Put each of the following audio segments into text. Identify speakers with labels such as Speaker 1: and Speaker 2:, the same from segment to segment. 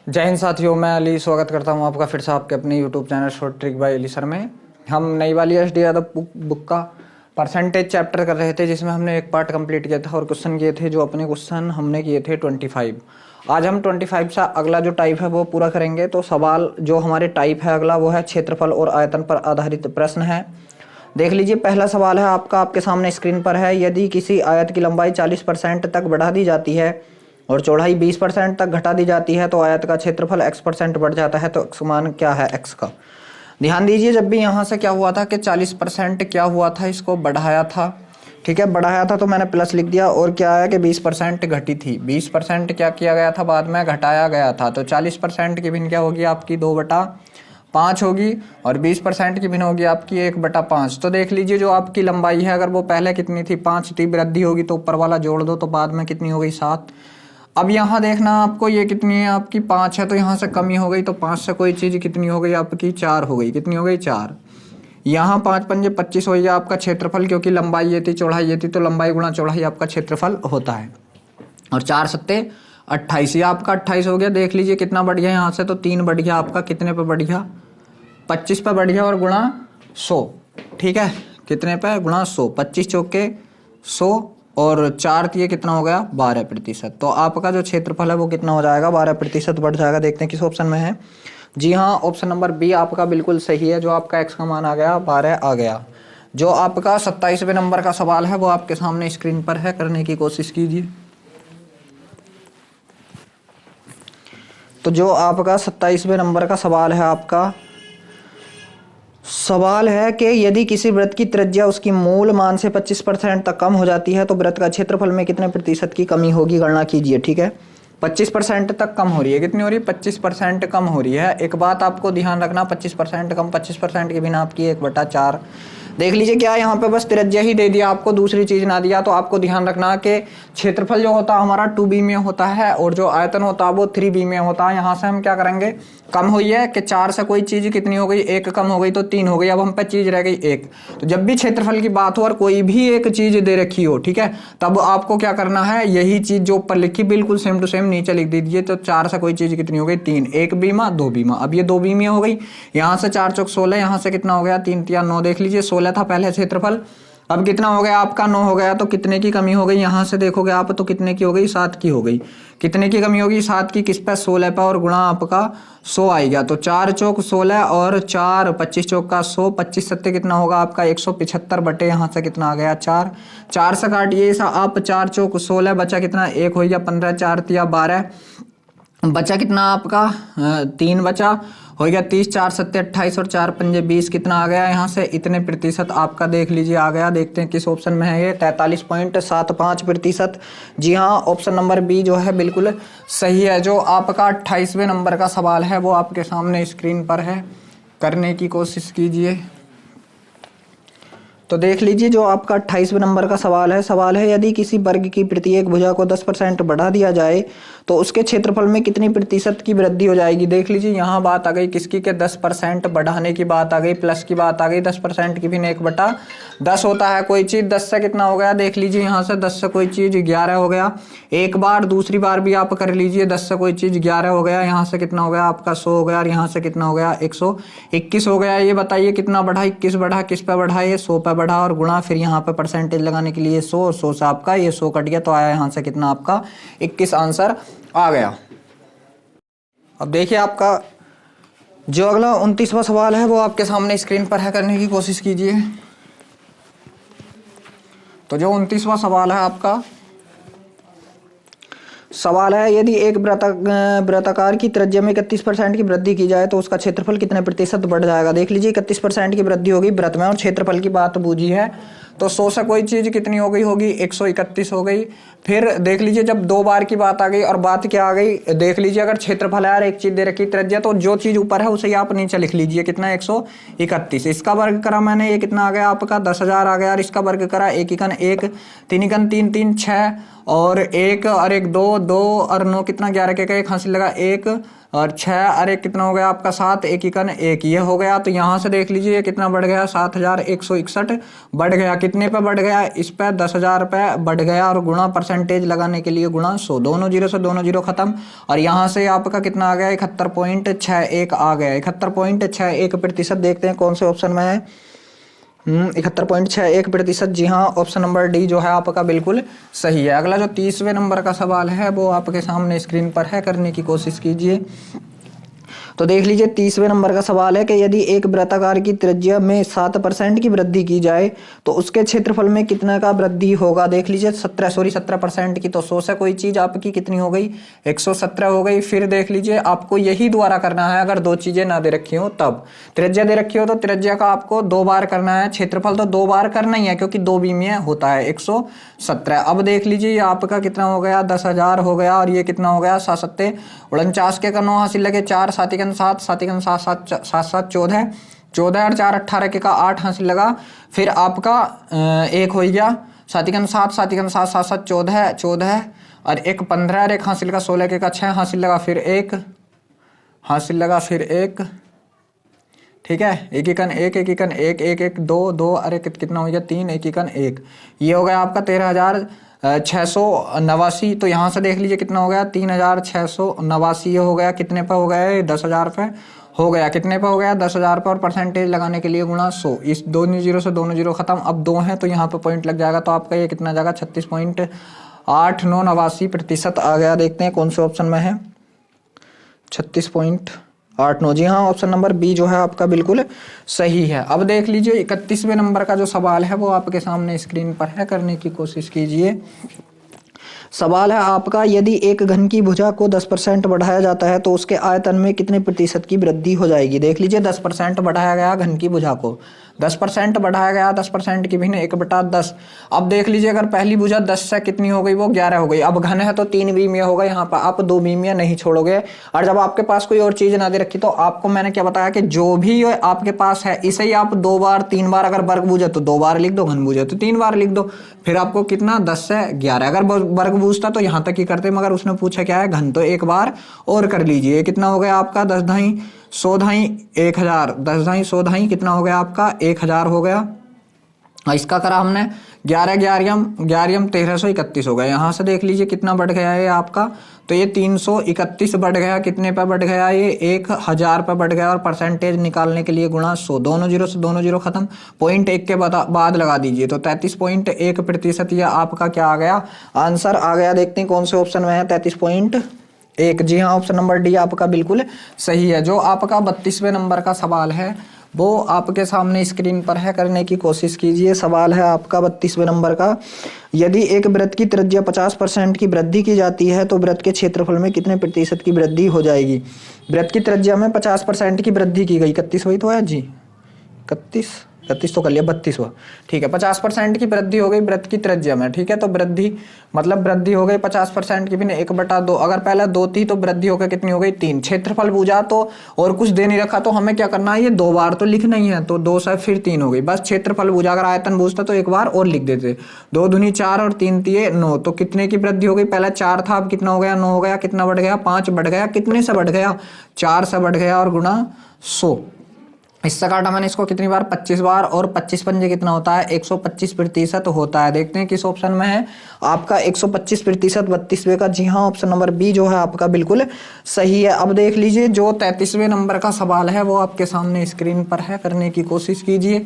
Speaker 1: जय हिंद साथियों, मैं अली स्वागत करता हूं आपका फिर से आपके अपने YouTube channel short trick bye Ali sir में। हम नई वाली एस डी यादव बुक का परसेंटेज चैप्टर कर रहे थे, जिसमें हमने एक पार्ट कंप्लीट किया था और क्वेश्चन किए थे। जो अपने क्वेश्चन हमने किए थे 25। आज हम 25 से अगला जो टाइप है वो पूरा करेंगे। तो सवाल जो हमारे टाइप है अगला वो है क्षेत्रफल और आयतन पर आधारित प्रश्न है। देख लीजिए, पहला सवाल है आपके सामने स्क्रीन पर है। यदि किसी आयत की लंबाई 40% तक बढ़ा दी जाती है और चौड़ाई 20% तक घटा दी जाती है तो आयत का क्षेत्रफल x% बढ़ जाता है। तो x मान क्या है x का? ध्यान दीजिए, जब भी यहाँ से क्या हुआ था कि 40% क्या हुआ था, इसको बढ़ाया था। ठीक है, बढ़ाया था तो मैंने प्लस लिख दिया। और क्या है कि 20% घटी थी। 20% क्या किया गया था, बाद में घटाया गया था। तो 40% की भिन्न क्या होगी आपकी 2/5 होगी और 20% की भिन्न होगी आपकी 1/5। तो देख लीजिए, जो आपकी लंबाई है अगर वो पहले कितनी थी 5 थी, वृद्धि होगी तो ऊपर वाला जोड़ दो तो बाद में कितनी हो गई 7। अब यहाँ देखना आपको, ये कितनी है आपकी 5 है तो यहाँ से कमी हो गई। तो 5 से कोई चीज़ कितनी हो गई आपकी 4 हो गई। कितनी हो गई 4। यहाँ 5 पंजे 25 हो गया आपका क्षेत्रफल, क्योंकि लंबाई ये थी चौड़ाई ये थी, तो लंबाई गुणा चौड़ाई आपका क्षेत्रफल होता है। और 4 सत्ते 28, ये आपका 28 हो गया। देख लीजिए कितना बढ़ गया यहाँ से, तो 3 बढ़ गया आपका। कितने पे बढ़ गया 25 पे बढ़ गया और गुणा 100। ठीक है, कितने पे गुणा 100। 25 चौके 100 और 4 ये कितना हो गया 12%। तो आपका जो क्षेत्रफल है वो कितना हो जाएगा 12% बढ़ जाएगा। देखते हैं किस ऑप्शन में है। जी हाँ, ऑप्शन नंबर बी आपका बिल्कुल सही है। जो आपका x का मान आ गया 12 आ गया। जो आपका 27वें नंबर का सवाल है वो आपके सामने स्क्रीन पर है, करने की कोशिश कीजिए। तो जो आपका 27वें नंबर का सवाल है आपका सवाल है कि यदि किसी वृत्त की त्रिज्या उसकी मूल मान से 25% तक कम हो जाती है तो वृत्त का क्षेत्रफल में कितने प्रतिशत की कमी होगी, गणना कीजिए। ठीक है, 25% तक कम हो रही है। कितनी हो रही है 25% कम हो रही है। एक बात आपको ध्यान रखना, 25% कम, 25% के बिना आपकी 1/4। देख लीजिए, क्या यहाँ पे बस त्रिज्या ही दे दिया आपको, दूसरी चीज ना दिया। तो आपको ध्यान रखना कि क्षेत्रफल जो होता है हमारा 2b में होता है और जो आयतन होता है वो 3b में होता है। यहाँ से हम क्या करेंगे, कम हुई है कि 4 से कोई चीज कितनी हो गई 1 कम हो गई तो 3 हो गई। अब हम पे चीज रह गई 1। तो जब भी क्षेत्रफल की बात हो और कोई भी एक चीज दे रखी हो, ठीक है, तब आपको क्या करना है, यही चीज जो ऊपर लिखी बिल्कुल सेम टू सेम नीचे लिख दीजिए। तो 4 से कोई चीज कितनी हो गई 3, 1b में 2b में। अब ये 2b में हो गई। यहाँ से 4 चौक 16, यहाँ से कितना हो गया 3 3 9। देख लीजिए 16 था पहले क्षेत्रफल, अब कितना हो गया आपका 9 हो गया। तो कितने की कमी हो गई, यहाँ से देखोगे आप तो कितने की हो गई 7 की हो गई। कितने की कमी होगी 7 की, किस पे 16 पे, और गुणा आपका 100 आएगा। तो 4 चौक 16 और 4 25 चौक का 100, 25 सत्ते कितना होगा आपका 175 बटे यहाँ से कितना आ गया 4। 4 से काटिए आप, 4 चौक 16 बचा कितना 1 हो गया 15, 4 तिया 12 बचा कितना आपका 3 बचा हो गया 30, 4 सत्ते 28 और 4 पंजे 20। कितना आ गया यहाँ से इतने प्रतिशत आपका, देख लीजिए आ गया। देखते हैं किस ऑप्शन में है ये 43.75%। जी हाँ, ऑप्शन नंबर बी जो है बिल्कुल सही है। जो आपका 28वें नंबर का सवाल है वो आपके सामने स्क्रीन पर है, करने की कोशिश कीजिए। तो देख लीजिए, जो आपका 28वें नंबर का सवाल है यदि किसी वर्ग की प्रत्येक भुजा को 10% बढ़ा दिया जाए तो उसके क्षेत्रफल में कितनी प्रतिशत की वृद्धि हो जाएगी। देख लीजिए, यहाँ बात आ गई किसकी के 10% बढ़ाने की बात आ गई, प्लस की बात आ गई। 10% की भी 1/10 होता है कोई चीज। 10 से कितना हो गया, देख लीजिए यहाँ से 10 से कोई चीज 11 हो गया एक बार। दूसरी बार भी आप कर लीजिए, 10 से कोई चीज 11 हो गया। यहाँ से कितना हो गया आपका 100 हो गया और यहाँ से कितना हो गया 121 हो गया। ये बताइए कितना बढ़ा, 21 बढ़ा, किस पे बढ़ा, ये 100 पे बढ़ा और गुणा फिर यहाँ पे परसेंटेज लगाने के लिए 100 और 100 से आपका ये 100 कट गया तो आया यहाँ से कितना आपका 21 आंसर आ गया। अब देखिए आपका जो अगला 29वां सवाल है वो आपके सामने स्क्रीन पर है, करने की कोशिश कीजिए। तो जो 29वां सवाल है आपका सवाल है यदि एक वृत्ताकार की त्रिज्या में 31% की वृद्धि की जाए तो उसका क्षेत्रफल कितने प्रतिशत बढ़ जाएगा। देख लीजिए 31% की वृद्धि होगी वृत्त में और क्षेत्रफल की बात बूझी है। तो 100 से कोई चीज कितनी हो गई होगी 131 हो गई। फिर देख लीजिए जब 2 बार की बात आ गई और बात क्या आ गई, देख लीजिए अगर क्षेत्रफल है यार एक चीज दे रखी त्रिज्या तो जो चीज ऊपर है उसे आप नीचे लिख लीजिए। कितना 131। इसका वर्ग करा मैंने, ये कितना आ गया आपका 10,000 आ गया। और इसका वर्ग करा 1 इकन 1, 3 इकन 3, 3 6 और 1 और 1 2 2 और 9 कितना 11 के 1 हासिल लगा 1 और 6 अरे कितना हो गया आपका 7 एक इकन 1 ये हो गया। तो यहाँ से देख लीजिए कितना बढ़ गया 7161 बढ़ गया। कितने पे बढ़ गया, इस पे 10,000 पे बढ़ गया और गुणा परसेंटेज लगाने के लिए गुणा 100, दोनों जीरो से दोनों जीरो खत्म। और यहाँ से आपका कितना आ गया 71.61 आ गया। 71.61% देखते हैं कौन से ऑप्शन में है। 71.61%, जी हाँ ऑप्शन नंबर डी जो है आपका बिल्कुल सही है। अगला जो 30वें नंबर का सवाल है वो आपके सामने स्क्रीन पर है, करने की कोशिश कीजिए। तो देख लीजिए 30वें नंबर का सवाल है कि यदि एक वृत्ताकार की त्रिज्या में 7% की वृद्धि की जाए तो उसके क्षेत्रफल में कितना का वृद्धि होगा। देख लीजिए 17% की, तो 100 से कोई चीज आपकी कितनी हो गई 117 हो गई। फिर देख लीजिए आपको यही दोबारा करना है, अगर 2 चीजें ना दे रखी हो तब। त्रिज्या दे रखी हो तो त्रिज्या का आपको 2 बार करना है, क्षेत्रफल तो 2 बार करना ही है क्योंकि 2 बीमीय होता है 117। अब देख लीजिए आपका कितना हो गया 10,000 हो गया और ये कितना हो गया 7 के 9 हासिल लगे 4 7 7 7 7 7 14 14 और 4 18 के का 8 हासिल लगा। फिर आपका 1 हो गया 7 7 7 7 7 7 14 14 और 1 15 और 1 हासिल का 16 के का 6 हासिल लगा, फिर 1 हासिल लगा, फिर 1, ठीक है। 1 इकन 1 1 इकन 1 1 1 2 2 अरे कितना हो गया 3 1 इकन 1, ये हो गया आपका 13,689। तो यहाँ से देख लीजिए कितना हो गया 3,689 ये हो गया। कितने पे हो गया 10,000 पे हो गया। कितने पे हो गया 10,000 पे और परसेंटेज लगाने के लिए गुणा 100, इस दोनों जीरो से दोनों जीरो खत्म। अब 2 हैं तो यहाँ पे पॉइंट लग जाएगा, तो आपका ये कितना जाएगा 36.89% आ गया। देखते हैं कौन से ऑप्शन में है 36.89, जी हाँ ऑप्शन नंबर बी जो है आपका बिल्कुल सही है। अब देख लीजिए 31वें नंबर का जो सवाल है वो आपके सामने स्क्रीन पर है, करने की कोशिश कीजिए। सवाल है आपका, यदि एक घन की भुजा को 10% बढ़ाया जाता है तो उसके आयतन में कितने प्रतिशत की वृद्धि हो जाएगी। देख लीजिए 10% बढ़ाया गया घन की भुजा को, 10% बढ़ाया गया, 10% की भिन्न 1/10। अब देख लीजिए अगर पहली भुजा 10 से कितनी हो गई वो 11 हो गई। अब घन है तो 3 बीमीय होगा, यहाँ पर आप 2 बीमीय नहीं छोड़ोगे। और जब आपके पास कोई और चीज ना दे रखी तो आपको मैंने क्या बताया कि जो भी आपके पास है इसे ही आप 2 बार 3 बार, अगर वर्ग भुजा तो 2 बार लिख दो, घन भुजा तो 3 बार लिख दो। फिर आपको कितना 10 से 11, अगर वर्ग भुज था तो यहाँ तक ही करते, मगर उसने पूछा क्या है घन, तो एक बार और कर लीजिए। कितना हो गया आपका 10 धाई 100 धाई 1000, 10 धाई 100 धाई कितना हो गया आपका 1000 हो गया। इसका करा हमने 11 ग्यारहम 1331 हो गया। यहाँ से देख लीजिए कितना बढ़ गया है आपका, तो ये 331 बढ़ गया। कितने पे बढ़ गया ये 1000 पे बढ़ गया। और परसेंटेज निकालने के लिए गुणा 100, दोनों जीरो से दोनों जीरो खत्म, 0.1 के बाद लगा दीजिए, तो 33.1% ये आपका क्या आ गया आंसर आ गया। देखते हैं कौन से ऑप्शन में है 33.1, जी हाँ ऑप्शन नंबर डी आपका बिल्कुल सही है। जो आपका 32वें नंबर का सवाल है वो आपके सामने स्क्रीन पर है, करने की कोशिश कीजिए। सवाल है आपका 32वें नंबर का, यदि एक वृत्त की त्रिज्या 50% की वृद्धि की जाती है तो वृत्त के क्षेत्रफल में कितने प्रतिशत की वृद्धि हो जाएगी। वृत्त की त्रिज्या में 50% की वृद्धि की गई, 31 वही तो है जी, 31 तो कर लिया, 32 हुआ, ठीक है। 50% की वृद्धि हो गई वृत्त की त्रिज्या में, ठीक है। तो वृद्धि मतलब वृद्धि हो गई 50% की भी 1/2, अगर पहले 2 थी तो वृद्धि होकर कितनी हो गई 3। क्षेत्रफल पूछा तो और कुछ दे नहीं रखा तो हमें क्या करना है, ये 2 बार तो लिखना ही है, तो 2 से फिर 3 हो गई बस। क्षेत्रफल पूछा, अगर आयतन पूछता तो एक बार और लिख देते, 2 दूनी 4 और 3 तिये 9, तो कितने की वृद्धि हो गई, पहले 4 था अब कितना हो गया 9 हो गया। कितना बढ़ गया 5 बढ़ गया। कितने से बढ़ गया 4 से बढ़ गया और गुणा 100। इससे काटा मैंने इसको कितनी बार 25 बार, और 25 पंजे कितना होता है 125% होता है। देखते हैं किस ऑप्शन में है आपका 125% 32वें का, जी हाँ ऑप्शन नंबर बी जो है आपका बिल्कुल सही है। अब देख लीजिए जो 33वें नंबर का सवाल है वो आपके सामने स्क्रीन पर है, करने की कोशिश कीजिए।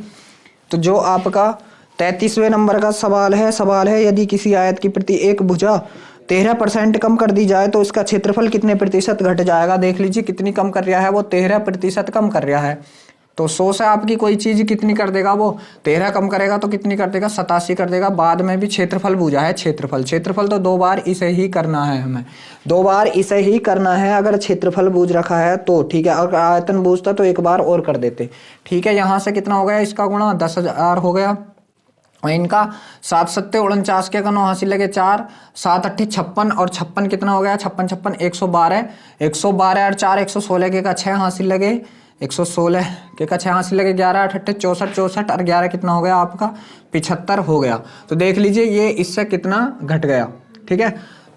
Speaker 1: तो जो आपका 33वें नंबर का सवाल है यदि किसी आयत की प्रति एक भुजा 13% कम कर दी जाए तो इसका क्षेत्रफल कितने प्रतिशत घट जाएगा। देख लीजिए कितनी कम कर रहा है वो 13% कम कर रहा है। तो 100 से आपकी कोई चीज कितनी कर देगा वो 13 कम करेगा तो कितनी कर देगा 87 कर देगा। बाद में भी क्षेत्रफल पूछा है, क्षेत्रफल तो 2 बार इसे ही करना है, हमें 2 बार इसे ही करना है। अगर क्षेत्रफल बूझ रखा है तो ठीक है, अगर आयतन बूझता तो एक बार और कर देते, ठीक है। यहाँ से कितना हो गया इसका गुणा 10,000 हो गया, और इनका 7 7 49 के 9 हासिल लगे 4 7 8 56, और 56 कितना हो गया 56 56 112 112 और 4 116 के का 6 हासिल लगे 116 के का 6 हासिल लगे 11 8 8 64 64 और 11 कितना हो गया आपका 75 हो गया। तो देख लीजिए ये इससे कितना घट गया, ठीक है।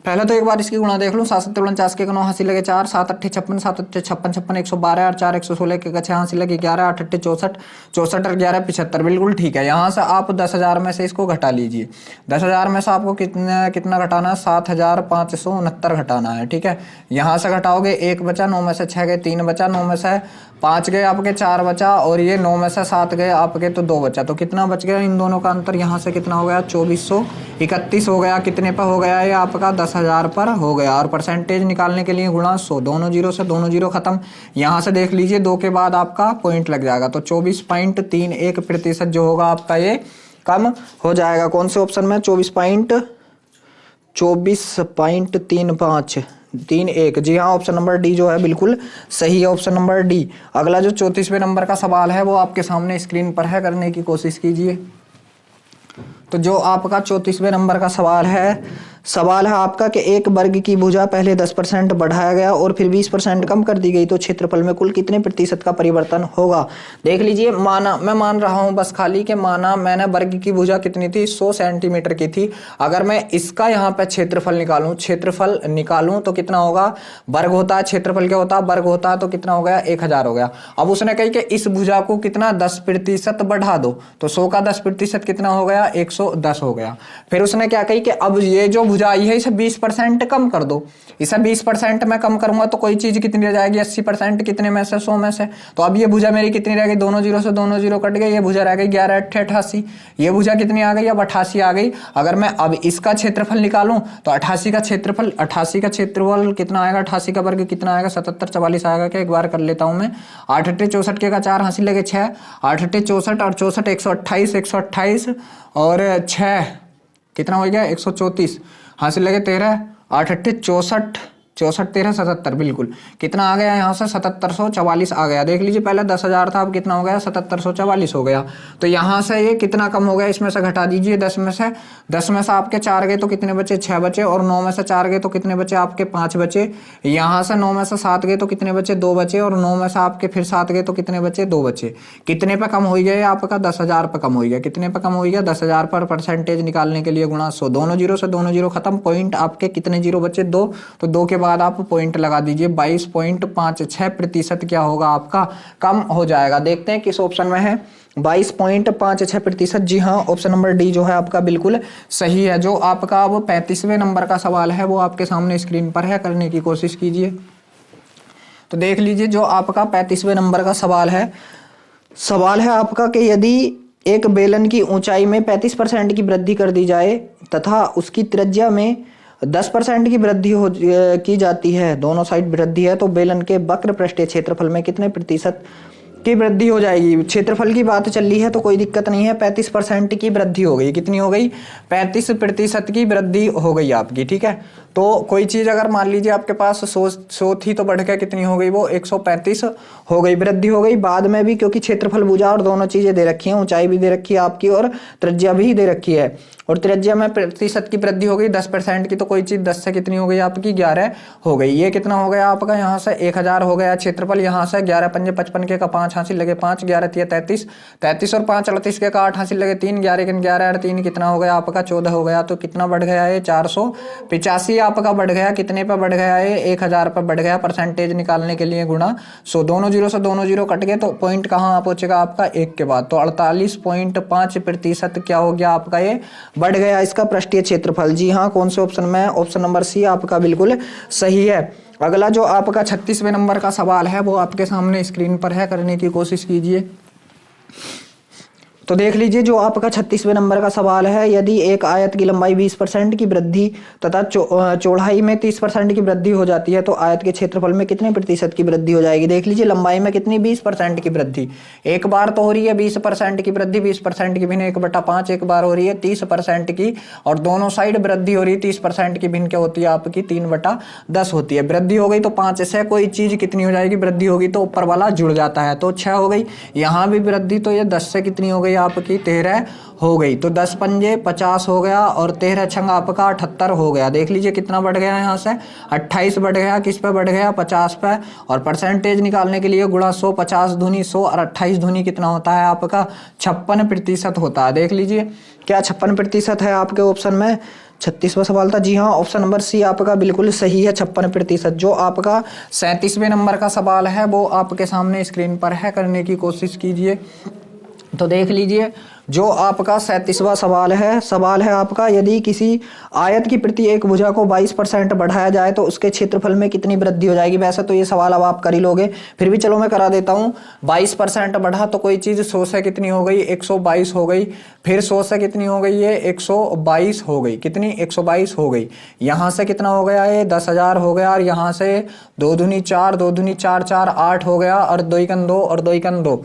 Speaker 1: पहले तो एक बार इसकी गुणा देख लूँ। 7 7 49 के 9 हासिल लगे 4, 7 8 56, 7 8 56 56, 112 और 4 116 के 6 हासिल लगे 11, 8 8 64, 64 और 11 75। बिल्कुल ठीक है। यहाँ से आप 10,000 में से इसको घटा लीजिए। 10,000 में से आपको कितना घटाना है? 7,569 घटाना है। ठीक है, यहाँ से घटाओगे 1 बचा, 9 में से 6 गए, 3 बचा, 9 में से 5 गए आपके, 4 बचा, और ये 9 में से 7 गए आपके, तो 2 बचा। तो कितना बच गया इन दोनों का अंतर? यहाँ से कितना हो गया? 2431 हो गया। कितने पर हो गया? ये आपका 10,000 पर हो गया। और परसेंटेज निकालने के लिए गुणा 100, दोनों जीरो से दोनों जीरो खत्म। यहाँ से देख लीजिए 2 के बाद आपका पॉइंट लग जाएगा, तो 24.31% जो होगा आपका ये कम हो जाएगा। कौन से ऑप्शन में? 24.3531। जी हाँ, ऑप्शन नंबर डी जो है बिल्कुल सही है, ऑप्शन नंबर डी। अगला जो 34वें नंबर का सवाल है वो आपके सामने स्क्रीन पर है, करने की कोशिश कीजिए। तो जो आपका 34वें नंबर का सवाल है आपका कि एक वर्ग की भुजा पहले 10% बढ़ाया गया और फिर 20% कम कर दी गई, तो क्षेत्रफल में कुल कितने प्रतिशत का परिवर्तन होगा? देख लीजिए, माना, मैं मान रहा हूं बस खाली के माना मैंने वर्ग की भुजा कितनी थी? 100 सेंटीमीटर की थी। अगर मैं इसका यहाँ पे क्षेत्रफल निकालूं तो कितना होगा? वर्ग होता है, क्षेत्रफल क्या होता है? वर्ग होता है, तो कितना हो गया? 1000 हो गया। अब उसने कही कि इस भुजा को कितना 10% बढ़ा दो, तो 100 का 10% कितना हो गया? 110 हो गया। फिर उसने क्या कही कि अब ये जो भुजा आई है इसे 20% कम कर दो। इसे 20% में कम करूंगा तो कोई चीज कितनी रह जाएगी? 80%। कितने में से? 100 में से। तो अब ये भुजा मेरी कितनी रह गई? दोनों जीरो से दोनों जीरो कट गए, ये भुजा रह गई 11 8 88। ये भुजा कितनी आ गई? अब 88 आ गई। अगर मैं अब इसका क्षेत्रफल निकालूं तो 88 का क्षेत्रफल कितना आएगा? 88 का वर्ग कितना आएगा? 77 44 आएगा क्या? एक बार कर लेता हूं मैं। 8 8 64 के का 4 हासिल लगे 6, 8 8 64 और 64 128 और 6 कितना हो गया? 134 हासिल लगे 13, 8 8 64 13 77। बिल्कुल कितना आ गया यहाँ से? 7744 आ गया। देख लीजिए, पहले 10,000 था, अब कितना हो गया? 7744 हो गया। तो यहाँ से ये कितना कम हो गया? इसमें से घटा दीजिए 10 में से आपके 4 गए तो कितने बचे? 6 बचे। और 9 में से 4 गए तो कितने बचे आपके? 5 बचे। यहाँ से 9 में से 7 गए तो कितने बचे? 2 बचे। और 9 में से आपके फिर 7 गए तो कितने बचे? 2 बचे। कितने पे कम हो गया आपका? 10,000 पे कम हो गया। कितने पे कम हो गया? 10,000 पर। परसेंटेज निकालने के लिए गुणा 100, दोनों जीरो से दोनों जीरो खत्म। पॉइंट आपके कितने जीरो बचे? 2। तो 2 के बाद आप पॉइंट लगा दीजिए। 22.56% क्या होगा आपका? कम हो जाएगा। देखते हैं किस ऑप्शन में है 22.56%। जी हाँ, ऑप्शन नंबर डी जो है आपका बिल्कुल सही है। जो आपका अब 35वें नंबर का सवाल है वो आपके सामने स्क्रीन पर है, करने की कोशिश कीजिए। तो देख लीजिए, जो आपका 35वें नंबर का सवाल है आपका कि यदि एक बेलन की ऊंचाई में 35% की वृद्धि कर दी जाए तथा उसकी त्रिज्या में 10% की वृद्धि की जाती है, दोनों साइड वृद्धि है, तो बेलन के वक्र पृष्ठीय क्षेत्रफल में कितने प्रतिशत की वृद्धि हो जाएगी? क्षेत्रफल की बात चल रही है तो कोई दिक्कत नहीं है। 35% की वृद्धि हो गई। कितनी हो गई? 35% की वृद्धि हो गई आपकी। ठीक है, तो कोई चीज अगर मान लीजिए आपके पास 100 थी तो बढ़ के कितनी हो गई? वो 135 हो गई, वृद्धि हो गई। बाद में भी क्योंकि क्षेत्रफल भुजा और दोनों चीजें दे रखी हैं, ऊंचाई भी दे रखी है आपकी और त्रिज्या भी दे रखी है, और त्रिज्या में प्रतिशत की वृद्धि हो गई 10% की, तो कोई चीज 10 से कितनी हो गई आपकी? 11 हो गई। ये कितना हो गया आपका? यहाँ से 1000 हो गया क्षेत्रफल। यहाँ से 11 पंजे 55 के का 5 हासिल लगे 5, 11 तिया 33 और 5 38 के का 8 हासिल लगे 3, 11 11 और 3 कितना हो गया आपका? 14 हो गया। तो कितना बढ़ गया है? 485 आपका बढ़ गया। कितने पे बढ़ गया है? 1000 पे बढ़ गया। परसेंटेज निकालने के लिए गुणा 100, दोनों जीरो से दोनों जीरो कट गए, तो पॉइंट कहाँ पहुंचेगा आपका? 1 के बाद। तो 48.5% क्या हो गया आपका? ये बढ़ गया इसका पृष्ठीय क्षेत्रफल। जी हाँ, कौन से ऑप्शन में? ऑप्शन नंबर सी आपका बिल्कुल सही है। अगला जो आपका 36वें नंबर का सवाल है वो आपके सामने स्क्रीन पर है, करने की कोशिश कीजिए। तो देख लीजिए, जो आपका 36वें नंबर का सवाल है, यदि एक आयत की लंबाई 20% की वृद्धि तथा चौड़ाई में 30% की वृद्धि हो जाती है तो आयत के क्षेत्रफल में कितने प्रतिशत की वृद्धि हो जाएगी? देख लीजिए, लंबाई में कितनी? 20% की वृद्धि। एक बार तो हो रही है 20% की वृद्धि, 20% की भिन्न 1/5। एक बार हो रही है 30% की, और दोनों साइड वृद्धि हो रही है। 30% की भिन्न क्या होती है आपकी? 3/10 होती है। वृद्धि हो गई तो 5 से कोई चीज कितनी हो जाएगी? वृद्धि होगी तो ऊपर वाला जुड़ जाता है, तो 6 हो गई। यहाँ भी वृद्धि, तो ये 10 से कितनी हो गई आपकी? 13 हो गई। तो 10 पंजे 50 हो गया और 13 छंग आपका 78 हो गया। देख लीजिए कितना बढ़ गया यहाँ से? 28 बढ़ गया। किस पे बढ़ गया? 50 पे। और परसेंटेज निकालने के लिए गुणा 100, 50 दूनी 100 और 28 दूनी कितना होता है आपका? 56% होता है। देख लीजिए, क्या 56% है आपके ऑप्शन में? 36वां सवाल था। जी हाँ, ऑप्शन नंबर सी आपका बिल्कुल सही है, 56%। जो आपका 37वें नंबर का सवाल है वो आपके सामने स्क्रीन पर है, करने की कोशिश कीजिए। तो देख लीजिए, जो आपका 37वां सवाल है आपका, यदि किसी आयत की प्रति एक भुजा को 22% बढ़ाया जाए तो उसके क्षेत्रफल में कितनी वृद्धि हो जाएगी। वैसे तो ये सवाल अब आप कर ही लोगे, फिर भी चलो मैं करा देता हूँ। 22% बढ़ा तो कोई चीज़ 100 से कितनी हो गई, 122 हो गई। फिर 100 से कितनी हो गई, ये 122 हो गई। कितनी, 122 हो गई। यहाँ से कितना हो गया, ये 10,000 हो गया। और यहाँ से 2 दूनी 4, 2 दूनी 4, 4 8 हो गया। और 2 एकन 2 और 2 एकन 2,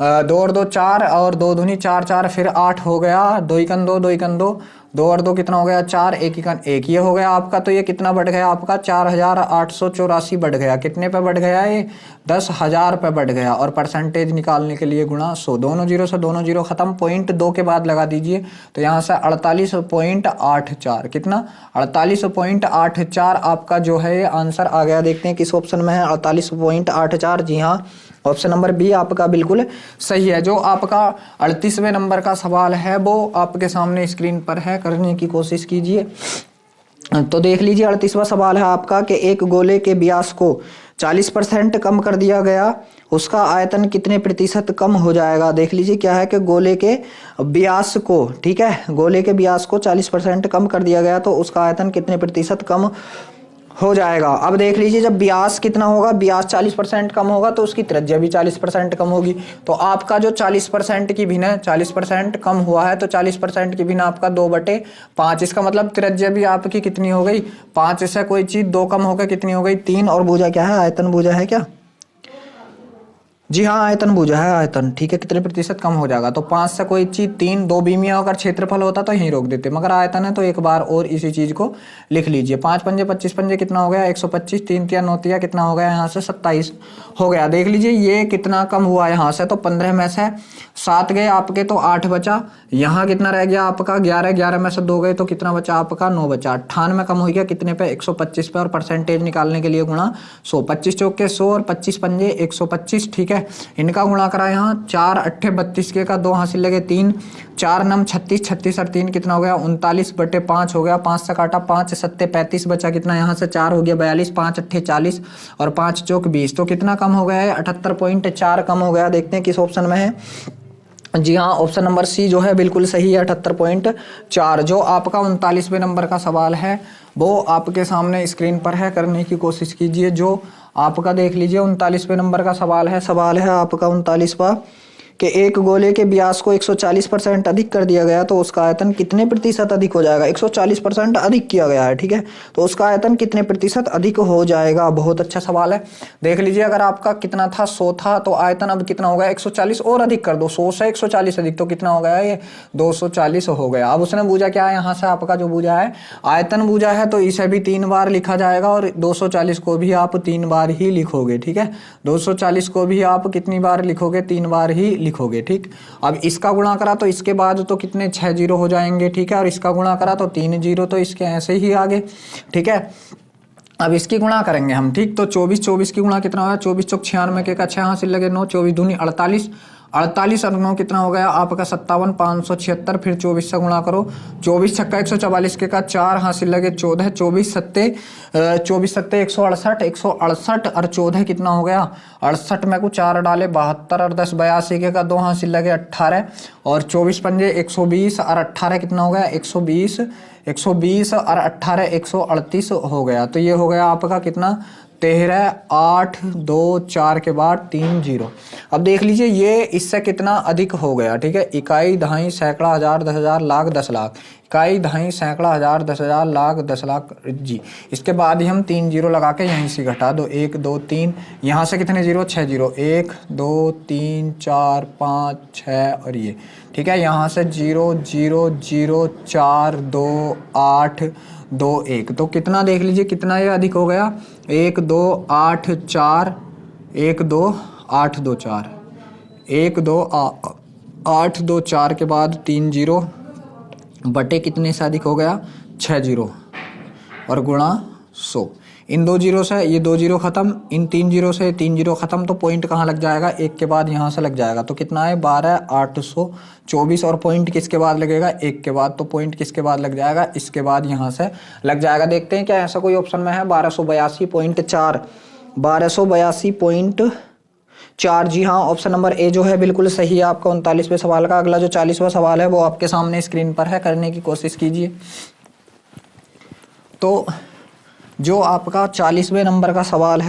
Speaker 1: 2 और 2 4 और 2 दूनी 4, 4 फिर 8 हो गया। 2 एकन 2, 2 एकन 2, 2 और 2 कितना हो गया, 4, 1 एकन 1, ये हो गया आपका। तो ये कितना बढ़ गया आपका, 4,884 बढ़ गया। कितने पे बढ़ गया, ये 10,000 पे बढ़ गया। और परसेंटेज निकालने के लिए गुणा 100, दोनों जीरो से दोनों जीरो खत्म, पॉइंट 2 के बाद लगा दीजिए। तो यहाँ से 48.84, कितना, 48.84 आपका जो है आंसर आ गया। देखते हैं किस ऑप्शन में है 48.84। जी हाँ, ऑप्शन नंबर बी आपका बिल्कुल सही है। जो आपका 38वें नंबर का सवाल है वो आपके सामने स्क्रीन पर है, करने की कोशिश कीजिए। तो देख लीजिए, 38वां सवाल है आपका कि एक गोले के व्यास को 40% कम कर दिया गया, उसका आयतन कितने प्रतिशत कम हो जाएगा। देख लीजिए क्या है कि गोले के व्यास को, ठीक है, गोले के व्यास को 40% कम कर दिया गया तो उसका आयतन कितने प्रतिशत कम हो जाएगा। अब देख लीजिए, जब व्यास कितना होगा, व्यास 40% कम होगा तो उसकी त्रिज्या भी 40% कम होगी। तो आपका जो 40% की भिन्न है, 40% कम हुआ है तो 40% की भिन्न आपका 2/5। इसका मतलब त्रिज्या भी आपकी कितनी हो गई, 5 से कोई चीज 2 कम होकर कितनी हो गई, 3। और भुजा क्या है, आयतन भुजा है क्या, जी हाँ, आयतन भुजा है, आयतन, ठीक है। कितने प्रतिशत कम हो जाएगा, तो 5 से कोई चीज 3, 2 बीमिया अगर क्षेत्रफल होता तो यहीं रोक देते, मगर आयतन है तो एक बार और इसी चीज को लिख लीजिए। 5 पंजे 25 पंजे कितना हो गया, 125, 3 तिया 9 तिया कितना हो गया, यहाँ से 27 हो गया। देख लीजिए ये कितना कम हुआ यहाँ से, तो 15 में से 7 गए आपके तो 8 बचा। यहाँ कितना रह गया आपका 11, 11 में से 2 गए तो कितना बचा आपका 9 बचा। 98 कम हो गया कितने पे, 125 पे। और परसेंटेज निकालने के लिए गुणा 100, 25 चौके 100 और 25 पंजे 125, ठीक है। इनका गुणा करा यहाँ, 4 8 32 के का 2 हासिल लगे 3, 4 9 36, 36 और 3 कितना हो गया 39/5 हो गया। 5 से काटा, 5 7 35 बचा, कितना यहाँ से 4 हो गया 42, 5 8 40 और 5 चौक 20। तो कितना कम हो गया है, 78.4 कम हो गया। देखते हैं किस ऑप्शन में है। जी हाँ, ऑप्शन नंबर सी जो है बिल्कुल सही है, 78.4। जो आपका 39वें नंबर का सवाल है वो आपके सामने स्क्रीन पर है, करने की कोशिश कीजिए। जो आपका देख लीजिए 39वें नंबर का सवाल है आपका 39वां कि एक गोले के व्यास को 140% अधिक कर दिया गया तो उसका आयतन कितने प्रतिशत अधिक हो जाएगा। 140% अधिक किया गया है, ठीक है, तो उसका आयतन कितने प्रतिशत अधिक हो जाएगा। बहुत अच्छा सवाल है। देख लीजिए, अगर आपका कितना था 100 था तो आयतन अब कितना हो गया 140 और अधिक कर दो, 100 से 140 अधिक तो कितना हो गया, ये 240 हो गया। अब उसने बूझा क्या है, यहाँ से आपका जो बूझा है आयतन बूझा है तो इसे भी 3 बार लिखा जाएगा और 240 को भी आप 3 बार ही लिखोगे, ठीक है। 240 को भी आप कितनी बार लिखोगे, 3 बार ही लिखोगे, ठीक। अब इसका गुणा करा तो इसके बाद तो कितने 6 जीरो हो जाएंगे, ठीक है। और इसका गुणा करा तो 3 जीरो, तो इसके ऐसे ही आगे, ठीक है। अब इसकी गुणा करेंगे हम, ठीक। तो 24 की गुणा कितना होगा, 24 चौक 96 के का 6 हासिल लगे 9, 24 दूनी 48, 48 और 9 कितना हो गया आपका 57, 576। फिर 24 से गुणा करो, 24 छक्का 144 के का 4 हासिल लगे 14, 24 सत्ते 168, 168 और 14 कितना हो गया 68 में को 4 डाले 72 और 10 82 के का 2 हासिल लगे 18 और 24 पंजे 120 और 18 कितना हो गया 120 और 18 138 हो गया। तो ये हो गया आपका कितना 13, 8, 2, 4 के बाद 3 जीरो। अब देख लीजिए ये इससे कितना अधिक हो गया, ठीक है। इकाई, दहाई, सैकड़ा, हजार, 10,000, लाख, 10 लाख। इकाई, दहाई, सैकड़ा, हजार, 10,000, लाख, 10 लाख जी। इसके बाद ही हम 3 जीरो लगा के यहीं से घटा दो, 1 2 3, यहाँ से कितने जीरो 6 जीरो, 1 2 3 4 5 6 और ये, ठीक है। यहाँ से 0 0 0 4 2 8 2 1, तो कितना देख लीजिए कितना ये अधिक हो गया 1 2 8 4 1 2 8 2 4 1 2 8 2 4 के बाद 3 जीरो बटे कितने से अधिक हो गया 6 जीरो और गुणा 100। इन 2 जीरो से ये 2 जीरो खत्म, इन 3 जीरो से 3 जीरो खत्म, तो पॉइंट कहाँ लग जाएगा, 1 के बाद यहाँ से लग जाएगा। तो कितना है 12,824 और पॉइंट किसके बाद लगेगा, 1 के बाद। तो पॉइंट किसके बाद लग जाएगा, इसके बाद यहाँ से लग जाएगा। देखते हैं क्या ऐसा कोई ऑप्शन में है 1282.4, 1282.4। जी हाँ, ऑप्शन नंबर ए जो है बिल्कुल सही है आपका 39वें सवाल का। अगला जो 40वां सवाल है वो आपके सामने स्क्रीन पर है, करने की कोशिश कीजिए। तो जो आपका 40वें नंबर का सवाल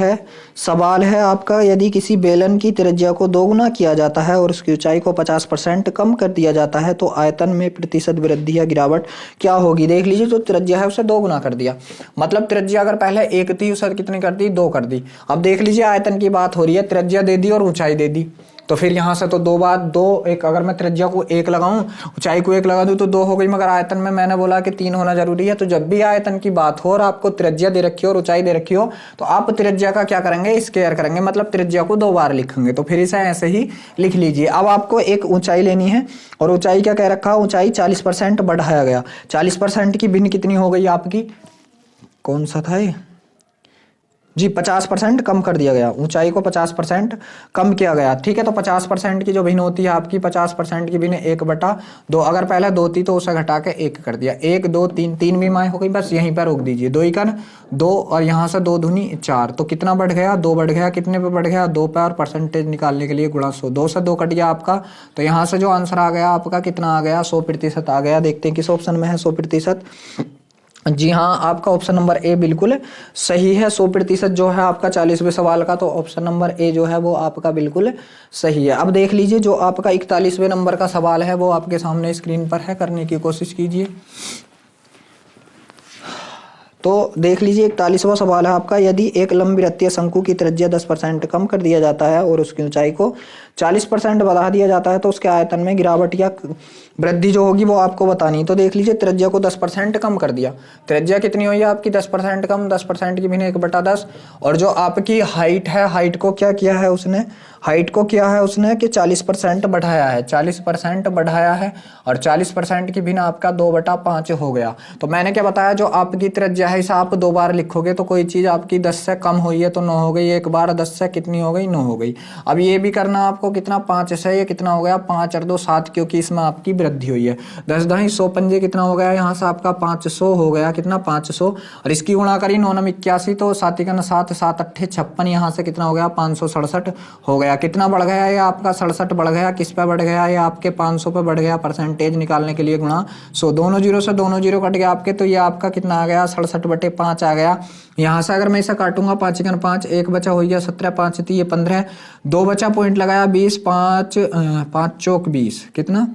Speaker 1: है आपका, यदि किसी बेलन की त्रिज्या को दोगुना किया जाता है और उसकी ऊंचाई को 50% कम कर दिया जाता है तो आयतन में प्रतिशत वृद्धि या गिरावट क्या होगी। देख लीजिए, जो त्रिज्या है उसे दोगुना कर दिया, मतलब त्रिज्या अगर पहले 1 थी उसे कितनी कर दी, 2 कर दी। अब देख लीजिए आयतन की बात हो रही है, त्रिज्या दे दी और ऊंचाई दे दी, तो फिर यहाँ से तो 2 बात 2 1, अगर मैं त्रिज्या को 1 लगाऊं ऊंचाई को 1 लगा दूं तो 2 हो गई, मगर आयतन में मैंने बोला कि 3 होना जरूरी है। तो जब भी आयतन की बात हो और आपको त्रिज्या दे रखी हो और ऊंचाई दे रखी हो तो आप त्रिज्या का क्या करेंगे, स्क्वायर करेंगे, मतलब त्रिज्या को 2 बार लिखेंगे। तो फिर इसे ऐसे ही लिख लीजिए। अब आपको एक ऊंचाई लेनी है और ऊंचाई क्या कह रखा, ऊंचाई 40% बढ़ाया गया। 40% की भिन्न कितनी हो गई आपकी, कौन सा था ये जी, 50% कम कर दिया गया, ऊंचाई को 50% कम किया गया। ठीक है, तो 50% की जो भिन्न होती है आपकी, 50% की भिन्न 1/2, अगर पहले 2 थी तो उसे घटा के 1 कर दिया। 1 2 3 3 भी माए हो गई, बस यहीं पर रोक दीजिए। 2 एकन 2 और यहाँ से 2 दूनी 4, तो कितना बढ़ गया, 2 बढ़ गया। कितने पे बढ़ गया, 2 पे, और परसेंटेज निकालने के लिए गुणा 100, 2 से 2 कट गया आपका। तो यहाँ से जो आंसर आ गया आपका कितना आ गया, 100% आ गया। देखते हैं किस ऑप्शन में है 100%। जी हाँ, आपका ऑप्शन नंबर ए बिल्कुल सही है। 100% जो है आपका 40वें सवाल का, तो ऑप्शन नंबर ए जो है वो आपका बिल्कुल सही है। अब देख लीजिए, जो आपका 41वें नंबर का सवाल है वो आपके सामने स्क्रीन पर है, करने की कोशिश कीजिए। तो देख लीजिए, 41वां सवाल है आपका, यदि एक लंबी वृत्तीय शंकु की त्रिज्या 10% कम कर दिया जाता है और उसकी ऊंचाई को 40% बढ़ा दिया जाता है तो उसके आयतन में गिरावट या वृद्धि जो होगी वो आपको बतानी। तो देख लीजिए, त्रिज्या को 10% कम कर दिया। त्रिज्या कितनी हुई है आपकी, 10% कम, 10% की भिन्न 1/10। और जो आपकी हाइट है, हाइट को क्या किया है उसने, हाइट को किया है उसने कि 40% बढ़ाया है, 40% बढ़ाया है, और 40% की भिन्न आपका 2/5 हो गया। तो मैंने क्या बताया, जो आपकी त्रिज्या है इसे आप 2 बार लिखोगे तो कोई चीज आपकी 10 से कम हुई है तो 9 हो गई, 1 बार 10 से कितनी हो गई, 9 हो गई। अब ये भी करना आपको कितना, 5 से ये कितना हो गया, 5 और 2 7, क्योंकि इसमें आपकी वृद्धि हुई है। 10 दही 100 पंजे कितना हो गया, यहाँ से आपका 500 हो गया, कितना 500, और इसकी गुणा करी 9 9 81, तो 7 7 7 7 8 56, यहाँ से कितना हो गया, 567 हो गया। कितना बढ़ गया ये आपका, 67 बढ़ गया। किस पे बढ़ गया, ये आपके 500 पे बढ़ गया। परसेंटेज निकालने के लिए गुणा 100, दोनों जीरो से दोनों जीरो कट गया आपके, तो ये आपका कितना आ गया, 67/5 आ गया। यहाँ से अगर मैं इसे काटूंगा, 5 × 5, 1 बचा हो गया 17, 5 थी ये 15, 2 बचा, पॉइंट लगाया 20, 5 चौक 20, कितना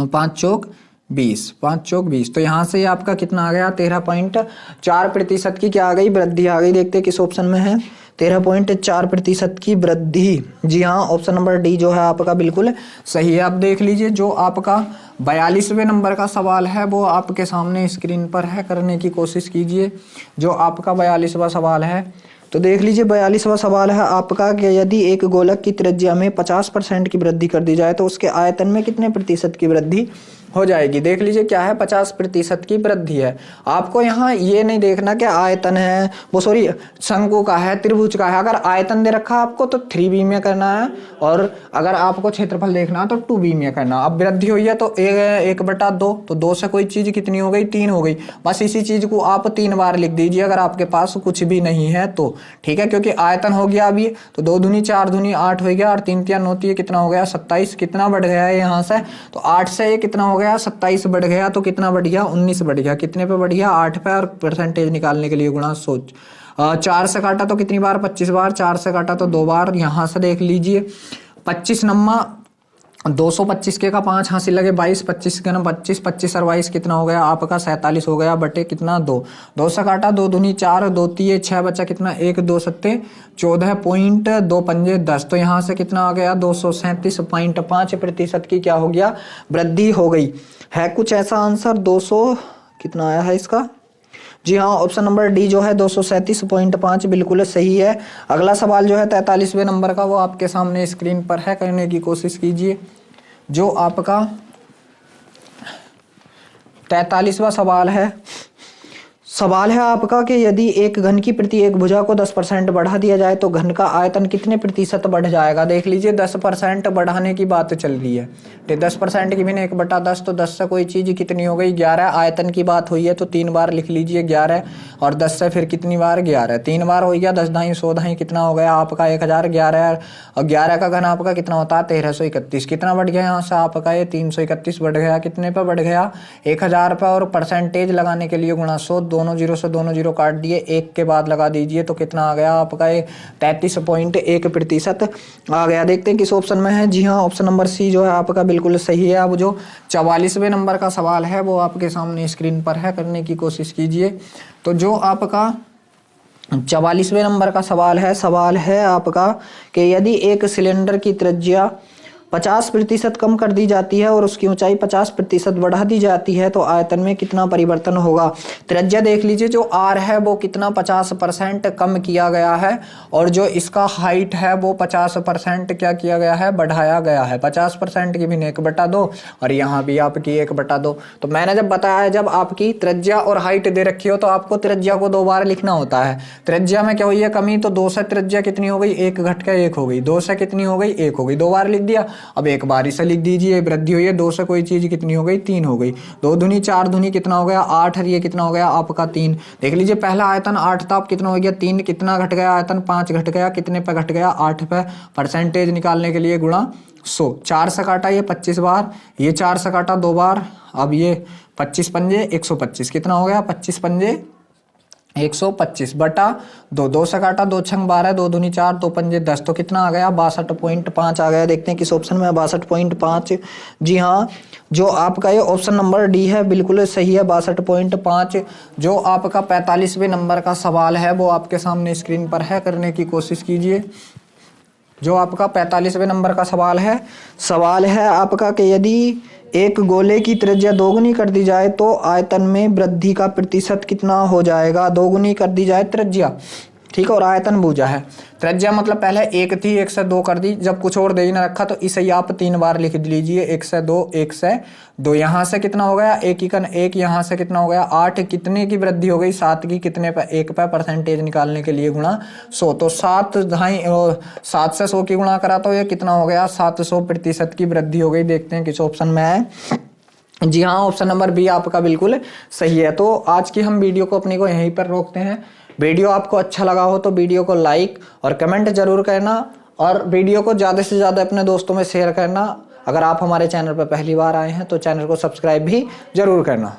Speaker 1: 5 चौक 20, 5 चौक 20। तो यहाँ से आपका कितना आ गया, 13.4% की क्या आ गई, वृद्धि आ गई। देखते किस ऑप्शन में है, 13.4% की वृद्धि। जी हाँ, ऑप्शन नंबर डी जो है आपका बिल्कुल सही है। अब देख लीजिए, जो आपका 42वें नंबर का सवाल है वो आपके सामने स्क्रीन पर है, करने की कोशिश कीजिए। जो आपका 42वां सवाल है, तो देख लीजिए, 42वां सवाल है आपका कि यदि एक गोलक की त्रिज्या में 50% की वृद्धि कर दी जाए तो उसके आयतन में कितने प्रतिशत की वृद्धि हो जाएगी। देख लीजिए, क्या है, 50% की वृद्धि है। आपको यहाँ ये नहीं देखना कि आयतन है, वो सॉरी शंकु का है, त्रिभुज का है। अगर आयतन दे रखा आपको तो 3b में करना है, और अगर आपको क्षेत्रफल देखना है तो 2b में करना। अब वृद्धि हुई है तो 1/2, तो 2 से कोई चीज कितनी हो गई, 3 हो गई। बस इसी चीज को आप 3 बार लिख दीजिए अगर आपके पास कुछ भी नहीं है तो, ठीक है, क्योंकि आयतन हो गया अभी, तो 2 दूनी 4 दूनी 8 हो गया, और 3 3 9 3 कितना हो गया, 27। कितना बढ़ गया है यहाँ से, तो 8 से ये कितना हो गया, 27 बढ़ गया, तो कितना बढ़ गया, 19 बढ़ गया। कितने पे बढ़ गया, 8 पे, और परसेंटेज निकालने के लिए गुणा 100। 4 से काटा तो कितनी बार, 25 बार। 4 से काटा तो 2 बार। यहाँ से देख लीजिए, 25 नम्मा 225 के का 5 हासिल लगे 22, 25 के ना 25, 25 और 22 कितना हो गया आपका, 47 हो गया, बटे कितना 2। 2 से काटा, 2 दूनी 4, 2 3 6 बचा, कितना 1 2 7 14.2 पंजे 10। तो यहाँ से कितना आ गया, 237.5% की क्या हो गया, वृद्धि हो गई है। कुछ ऐसा आंसर 200 कितना आया है इसका, जी हाँ, ऑप्शन नंबर डी जो है 237.5 बिल्कुल सही है। अगला सवाल जो है 43वें नंबर का, वो आपके सामने स्क्रीन पर है, करने की कोशिश कीजिए। जो आपका 43वां सवाल है, सवाल है आपका कि यदि एक घन की प्रति एक भुजा को 10% बढ़ा दिया जाए तो घन का आयतन कितने प्रतिशत बढ़ जाएगा। देख लीजिए 10% बढ़ाने की बात चल रही है। तो 10% की भी 1/10, तो 10 से कोई चीज़ कितनी हो गई 11। आयतन की बात हुई है तो 3 बार लिख लीजिए 11, और 10 से फिर कितनी बार 11, 3 बार हो गया। 10 दाई 100 दाई कितना हो गया आपका 1011, और 11 का घन आपका कितना होता है 1331। कितना बढ़ गया यहाँ से आपका ये 331 बढ़ गया। कितने पे बढ़ गया 1000 पे, और परसेंटेज लगाने के लिए गुणा 100, दोनों जीरो से दोनों जीरो काट दिए, एक के बाद लगा दीजिए तो कितना आ गया आपका 33.1% आ गया। देखते हैं किस ऑप्शन में है। जी हाँ, ऑप्शन नंबर सी जो है आपका बिल्कुल सही है। अब जो 44वें नंबर का सवाल है वो आपके सामने स्क्रीन पर है, करने की कोशिश कीजिए। तो जो आपका 44वें नंबर का सवाल है आपका कि यदि एक सिलेंडर की त्रिज्या 50% कम कर दी जाती है और उसकी ऊंचाई 50% बढ़ा दी जाती है तो आयतन में कितना परिवर्तन होगा। त्रिज्या देख लीजिए, जो आर है वो कितना 50% कम किया गया है, और जो इसका हाइट है वो 50% क्या किया गया है, बढ़ाया गया है। 50% की भी 1/2, और यहाँ भी आपकी 1/2। तो मैंने जब बताया, जब आपकी त्रिज्या और हाइट दे रखी हो तो आपको त्रिज्या को 2 बार लिखना होता है। त्रिज्या में क्या हुई है कमी, तो 2 से त्रिज्या कितनी हो गई 1 घट के 1 हो गई, 2 से कितनी हो गई 1 हो गई, 2 बार लिख दिया। अब एक बार इसे लिख दीजिए, वृद्धि हुई है 2 से कोई चीज कितनी हो गई 3 हो गई, 2 दूनी 4 दूनी कितना हो गया 8, और ये कितना हो गया आपका 3। देख लीजिए पहला आयतन 8 था, अब कितना हो गया 3, कितना घट गया आयतन 5 घट गया, कितने पे घट गया 8 पे। परसेंटेज निकालने के लिए गुणा 100, 4 से काटा ये 25 बार, ये 4 से काटा 2 बार, अब ये 25 पंजे 125, कितना हो गया 25 पंजे 125 बटा 2, 2 से काटा 2 छंग 12, 2 दूनी 4, 2 पंजे 10, तो कितना आ गया 62.5 आ गया। देखते हैं किस ऑप्शन में 62.5। जी हाँ, जो आपका ये ऑप्शन नंबर डी है बिल्कुल सही है, 62.5। जो आपका 45वें नंबर का सवाल है वो आपके सामने स्क्रीन पर है, करने की कोशिश कीजिए। जो आपका 45वें नंबर का सवाल है आपका कि यदि एक गोले की त्रिज्या दोगुनी कर दी जाए तो आयतन में वृद्धि का प्रतिशत कितना हो जाएगा। दोगुनी कर दी जाए त्रिज्या, ठीक है, और आयतन भुजा है। त्रिज्या मतलब पहले 1 थी, 1 से 2 कर दी, जब कुछ और दे ही ना रखा तो इसे ही आप 3 बार लिख लीजिए, 1 से 2, 1 से 2। यहाँ से कितना हो गया 1 ही कन 1, यहाँ से कितना हो गया 8, कितने की वृद्धि हो गई 7 की, कितने पे 1 पे। परसेंटेज निकालने के लिए गुणा 100, तो 7 से 100 की गुणा करा तो ये कितना हो गया 700% की वृद्धि हो गई। देखते हैं किस ऑप्शन में है। जी हाँ, ऑप्शन नंबर बी आपका बिल्कुल सही है। तो आज की हम वीडियो को अपने को यहीं पर रोकते हैं। वीडियो आपको अच्छा लगा हो तो वीडियो को लाइक और कमेंट जरूर करना, और वीडियो को ज़्यादा से ज़्यादा अपने दोस्तों में शेयर करना। अगर आप हमारे चैनल पर पहली बार आए हैं तो चैनल को सब्सक्राइब भी जरूर करना।